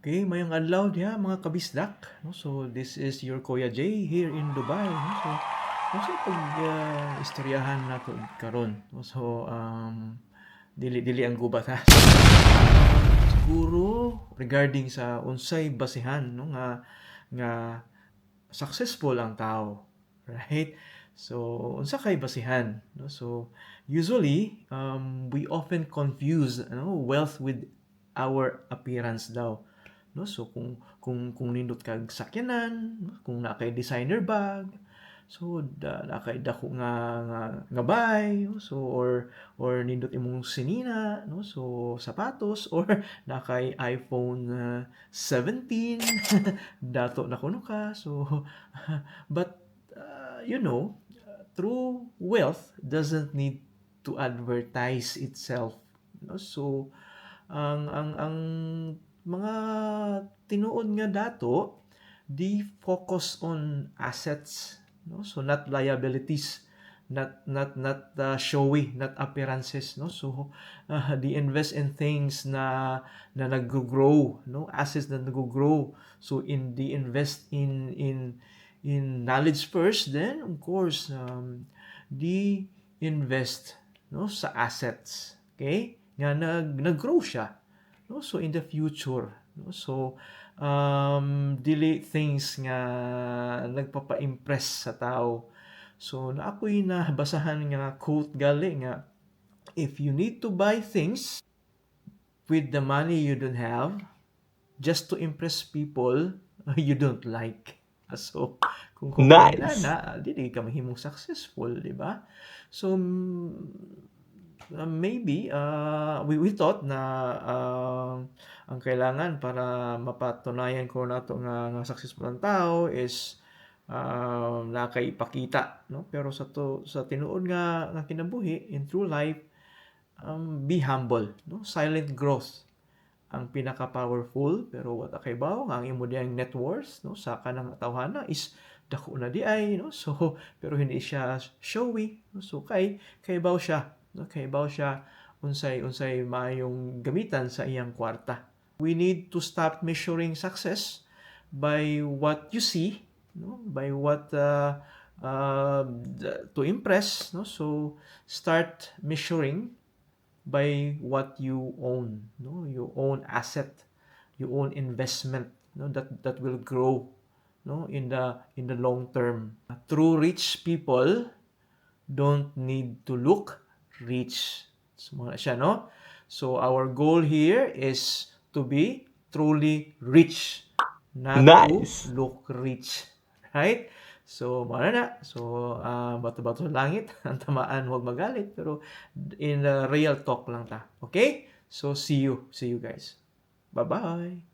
Okay, mayong adlaw diha mga kabisdak, no? So this is your Kuya Jay here in Dubai, no? So kung sa pag istoryahan nato karon, no? So dili ang gubat ha. Siguro regarding sa unsay basihan, no, nga successful ang tao, right? So unsa kay basihan, no? So usually we often confuse, wealth with our appearance daw, no? So kung nindot kag sakyanan, no? Kung na kay designer bag, so na kay dako nga bay, no? So or nindot imong sinina, no? So sapatos or na kay iPhone 17 dato na kuno ka. So but true wealth doesn't need to advertise itself, no? So ang mga tinuod nga dato, di focus on assets, no? So not liabilities, not showy, not appearances, no? So they invest in things na nag-grow, no? Assets na nag-grow. So they invest in knowledge first, then of course they invest, no, sa assets, okay, nga nag-grow siya, no? So in the future, no? So dili things nga nagpapa-impress sa tao. So na ako'y nabasahan nga quote gali nga, if you need to buy things with the money you don't have just to impress people you don't like. So kung Nice. na dili ka mahimong successful, di ba? So maybe we thought na ang kailangan para mapatunayan ko nato nga successful ang tao is nakaipakita, no? Pero sa tinuod nga kinabuhi in true life, be humble, no? Silent growth ang pinaka-powerful, pero what kay bawo nga ang imo diyang net worth, no, sa kanang tawhana is dako na di ay, no? So pero hindi siya showy, no? So kay bawo siya, no? Kay bawo siya unsay maayong gamitan sa iyang kwarta. We need to stop measuring success by what you see, no? By what to impress, no? So start measuring by what you own, no? You own asset, you own investment, no, that will grow, no, in the long term. True rich people don't need to look rich. So mga siya, no? So our goal here is to be truly rich, not to Nice. look rich, right? So mga na. So bato-bato sa langit ang tamaan, huwag magalit, pero in real talk lang ta. Okay? So see you guys. Bye-bye.